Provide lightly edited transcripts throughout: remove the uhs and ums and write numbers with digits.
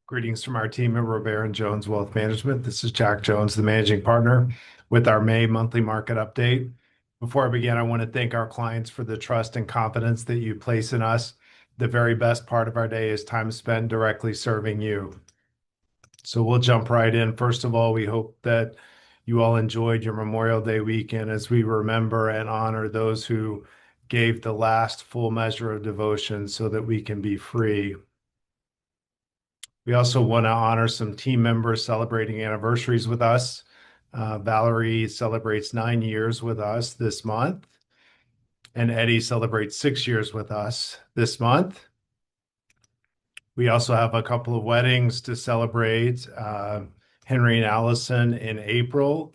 Greetings from our team at Robare and Jones Wealth Management. This is Jack Jones, the managing partner, with our May monthly market update. Before I begin, I want to thank our clients for the trust and confidence that you place in us. The very best part of our day is time spent directly serving you. So we'll jump right in. First of all, we hope that you all enjoyed your Memorial Day weekend as we remember and honor those who gave the last full measure of devotion so that we can be free. We also want to honor some team members celebrating anniversaries with us. Valerie celebrates 9 years with us this month, and Eddie celebrates 6 years with us this month. We also have a couple of weddings to celebrate, Henry and Allison in April,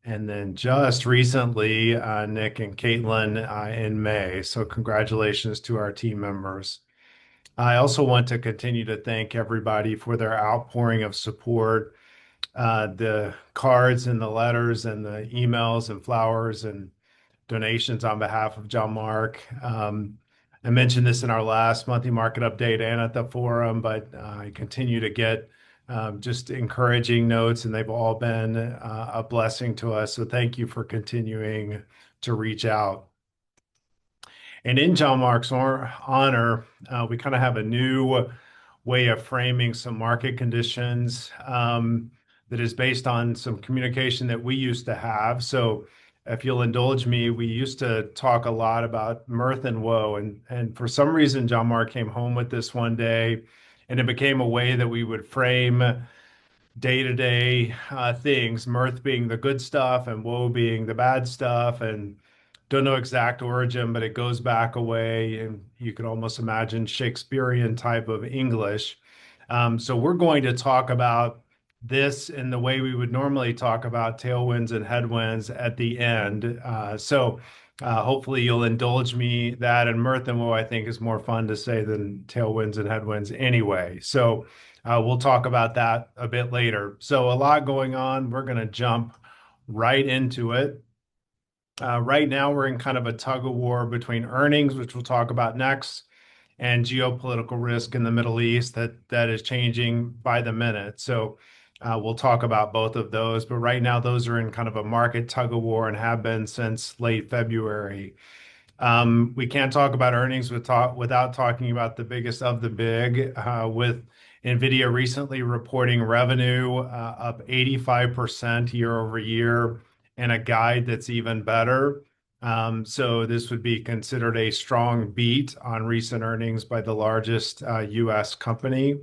and then just recently, Nick and Caitlin in May. So congratulations to our team members. I also want to continue to thank everybody for their outpouring of support, the cards and the letters and the emails and flowers and donations on behalf of John Mark. I mentioned this in our last monthly market update and at the forum, but I continue to get just encouraging notes, and they've all been a blessing to us. So thank you for continuing to reach out. And in John Mark's honor, we kind of have a new way of framing some market conditions that is based on some communication that we used to have. So if you'll indulge me, we used to talk a lot about mirth and woe. And for some reason, John Mark came home with this one day, and it became a way that we would frame day-to-day things, mirth being the good stuff and woe being the bad stuff. And don't know exact origin, but it goes back a way, and you can almost imagine Shakespearean type of English. So we're going to talk about this in the way we would normally talk about tailwinds and headwinds at the end. So hopefully you'll indulge me that, and mirth and woe I think is more fun to say than tailwinds and headwinds anyway. So we'll talk about that a bit later. So a lot going on. We're going to jump right into it. Right now, we're in kind of a tug of war between earnings, which we'll talk about next, and geopolitical risk in the Middle East that is changing by the minute. So we'll talk about both of those. But right now, those are in kind of a market tug of war and have been since late February. We can't talk about earnings without talking about the biggest of the big, with NVIDIA recently reporting revenue up 85% year over year, and a guide that's even better. So this would be considered a strong beat on recent earnings by the largest US company.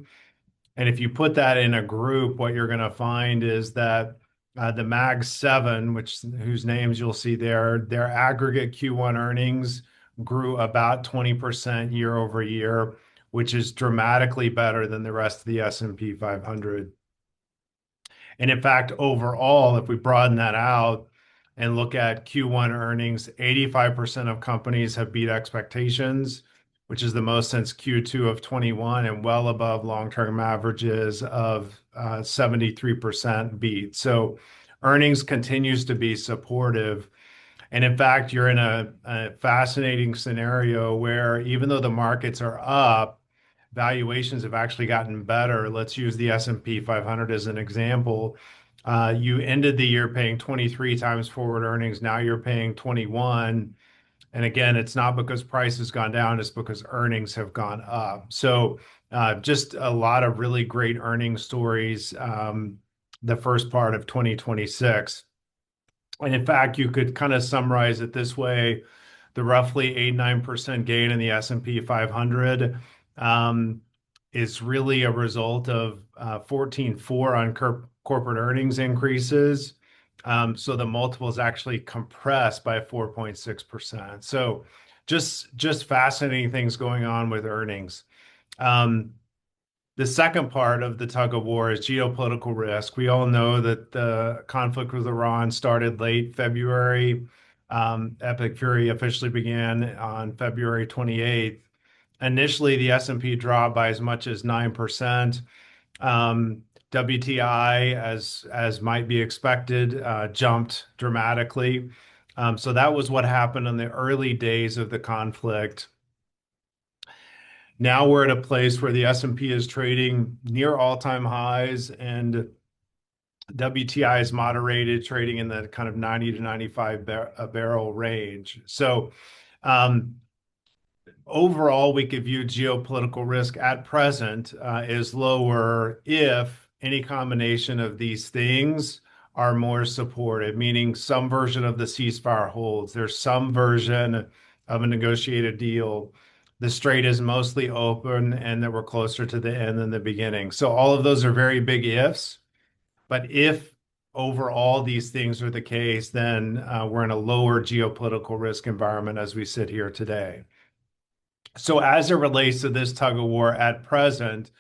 And if you put that in a group, what you're going to find is that the Mag 7, whose names you'll see there, their aggregate Q1 earnings grew about 20% year over year, which is dramatically better than the rest of the S&P 500. And in fact, overall, if we broaden that out and look at Q1 earnings, 85% of companies have beat expectations, which is the most since Q2 of 21 and well above long-term averages of 73% beat. So earnings continues to be supportive. And in fact, you're in a fascinating scenario where even though the markets are up, valuations have actually gotten better. Let's use the S&P 500 as an example. You ended the year paying 23 times forward earnings. Now you're paying 21. And again, it's not because price has gone down, it's because earnings have gone up. So just a lot of really great earnings stories the first part of 2026. And in fact, you could kind of summarize it this way. The roughly 8-9% gain in the S&P 500 is really a result of 14.4 on corporate earnings increases. So the multiple is actually compressed by 4.6%. So just fascinating things going on with earnings. The second part of the tug of war is geopolitical risk. We all know that the conflict with Iran started late February. Epic Fury officially began on February 28th. Initially, the S&P dropped by as much as 9%. WTI, as might be expected, jumped dramatically. So that was what happened in the early days of the conflict. Now we're at a place where the S&P is trading near all-time highs and WTI is moderated, trading in the kind of 90 to 95 a barrel range. So um, overall, we could view geopolitical risk at present is lower if any combination of these things are more supported, meaning some version of the ceasefire holds. There's some version of a negotiated deal. The strait is mostly open and that we're closer to the end than the beginning. So all of those are very big ifs. But if overall these things are the case, then we're in a lower geopolitical risk environment as we sit here today. So as it relates to this tug of war at present,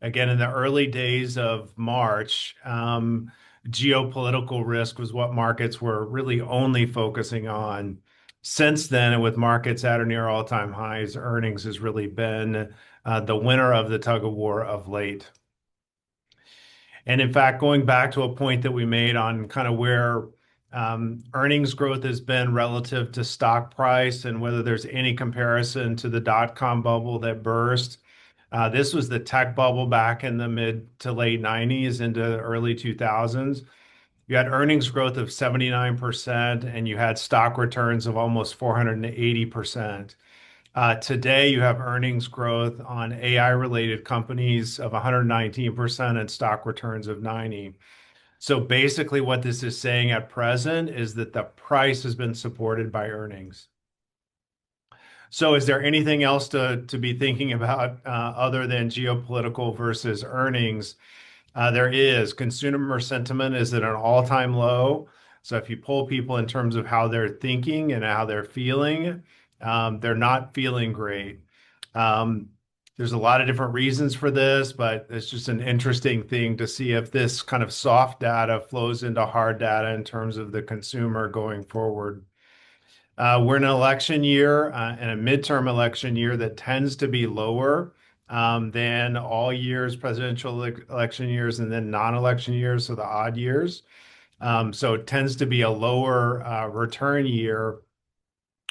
again, in the early days of March, geopolitical risk was what markets were really only focusing on. Since then, and with markets at or near all-time highs, earnings has really been the winner of the tug of war of late. And in fact, going back to a point that we made on kind of where earnings growth has been relative to stock price and whether there's any comparison to the dot-com bubble that burst. This was the tech bubble back in the mid to late 90s into early 2000s. You had earnings growth of 79% and you had stock returns of almost 480%. Today, you have earnings growth on AI-related companies of 119% and stock returns of 90. So basically, what this is saying at present is that the price has been supported by earnings. So is there anything else to be thinking about other than geopolitical versus earnings? There is. Consumer sentiment is at an all-time low. So if you poll people in terms of how they're thinking and how they're feeling, they're not feeling great. Um, there's a lot of different reasons for this, but it's just an interesting thing to see if this kind of soft data flows into hard data in terms of the consumer going forward. We're in an election year and a midterm election year that tends to be lower than all years, presidential election years, and then non-election years, so the odd years. So it tends to be a lower return year.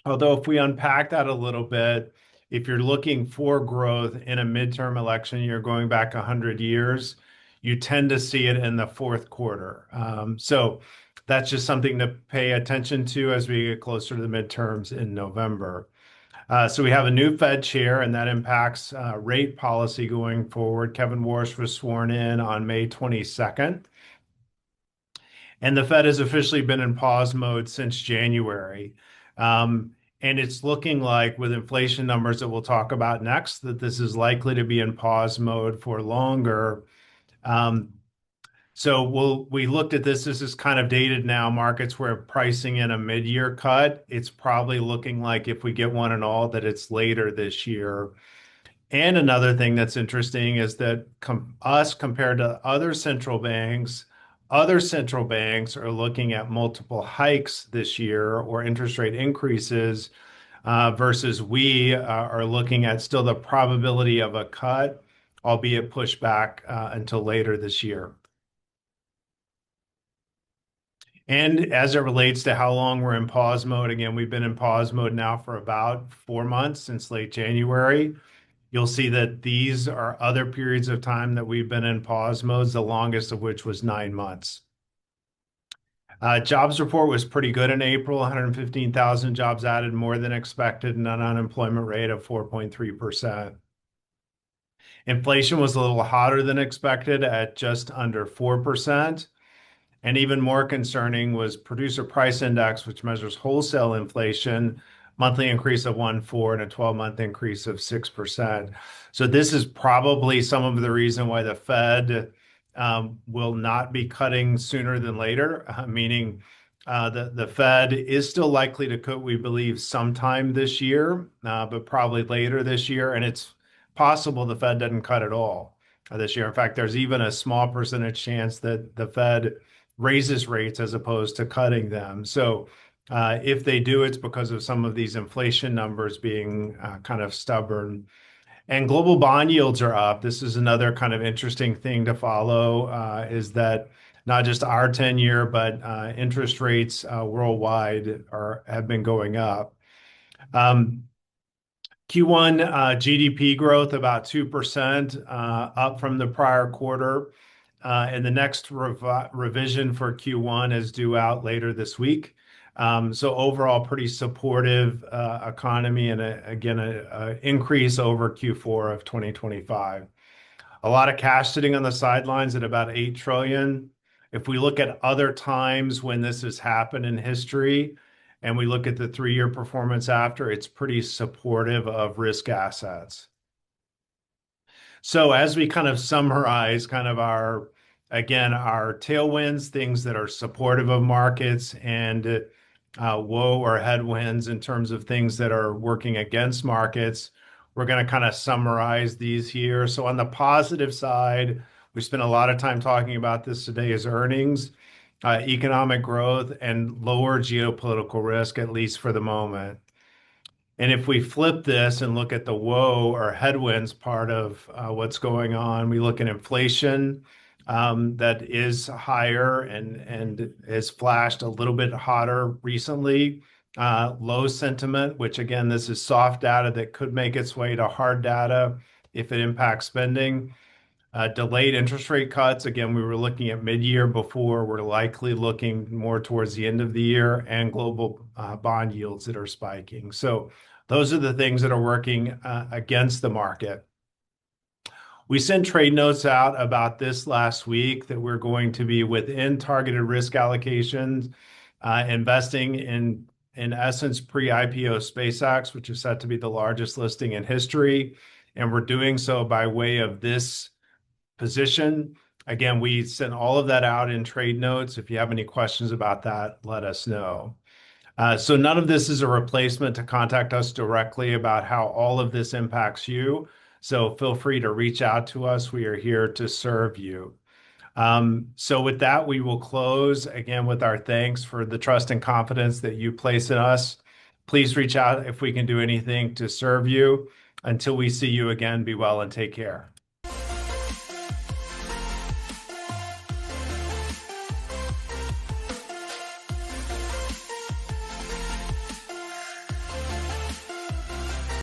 Although if we unpack that a little bit, if you're looking for growth in a midterm election year going back 100 years, you tend to see it in the fourth quarter. So that's just something to pay attention to as we get closer to the midterms in November. So we have a new Fed chair, and that impacts rate policy going forward. Kevin Warsh was sworn in on May 22nd. And the Fed has officially been in pause mode since January. And it's looking like, with inflation numbers that we'll talk about next, that this is likely to be in pause mode for longer. So we looked at this. This is kind of dated now. Markets were pricing in a mid-year cut. It's probably looking like, if we get one and all, that it's later this year. And another thing that's interesting is that us compared to other central banks are looking at multiple hikes this year or interest rate increases versus we are looking at still the probability of a cut, albeit pushed back until later this year. And as it relates to how long we're in pause mode, again, we've been in pause mode now for about 4 months since late January. You'll see that these are other periods of time that we've been in pause modes, the longest of which was 9 months. Jobs report was pretty good in April, 115,000 jobs added, more than expected, and an unemployment rate of 4.3%. Inflation was a little hotter than expected at just under 4%. And even more concerning was producer price index, which measures wholesale inflation, monthly increase of 1.4 and a 12-month increase of 6%. So this is probably some of the reason why the Fed will not be cutting sooner than later, meaning the Fed is still likely to cut, we believe, sometime this year, but probably later this year. And it's possible the Fed doesn't cut at all this year. In fact, there's even a small percentage chance that the Fed raises rates as opposed to cutting them. So if they do, it's because of some of these inflation numbers being kind of stubborn. And global bond yields are up. This is another kind of interesting thing to follow, is that not just our 10-year, but interest rates worldwide have been going up. Q1 GDP growth about 2%, up from the prior quarter. And the next revision for Q1 is due out later this week. So overall, pretty supportive economy and again, a increase over Q4 of 2025. A lot of cash sitting on the sidelines at about 8 trillion. If we look at other times when this has happened in history, and we look at the 3-year performance after, it's pretty supportive of risk assets. So as we kind of summarize kind of our tailwinds, things that are supportive of markets, and woe or headwinds in terms of things that are working against markets, we're going to kind of summarize these here. So on the positive side, we spent a lot of time talking about this today is earnings, economic growth, and lower geopolitical risk, at least for the moment. And if we flip this and look at the woe or headwinds part of what's going on, we look at inflation that is higher and has flashed a little bit hotter recently. Low sentiment, which again, this is soft data that could make its way to hard data if it impacts spending. Delayed interest rate cuts. Again, we were looking at mid-year before. We're likely looking more towards the end of the year, and global bond yields that are spiking. So those are the things that are working against the market. We sent trade notes out about this last week that we're going to be within targeted risk allocations, investing in essence, pre-IPO SpaceX, which is set to be the largest listing in history. And we're doing so by way of this position. Again, we sent all of that out in trade notes. If you have any questions about that, let us know. So none of this is a replacement to contact us directly about how all of this impacts you. So feel free to reach out to us. We are here to serve you. So with that, we will close again with our thanks for the trust and confidence that you place in us. Please reach out if we can do anything to serve you. Until we see you again, be well and take care.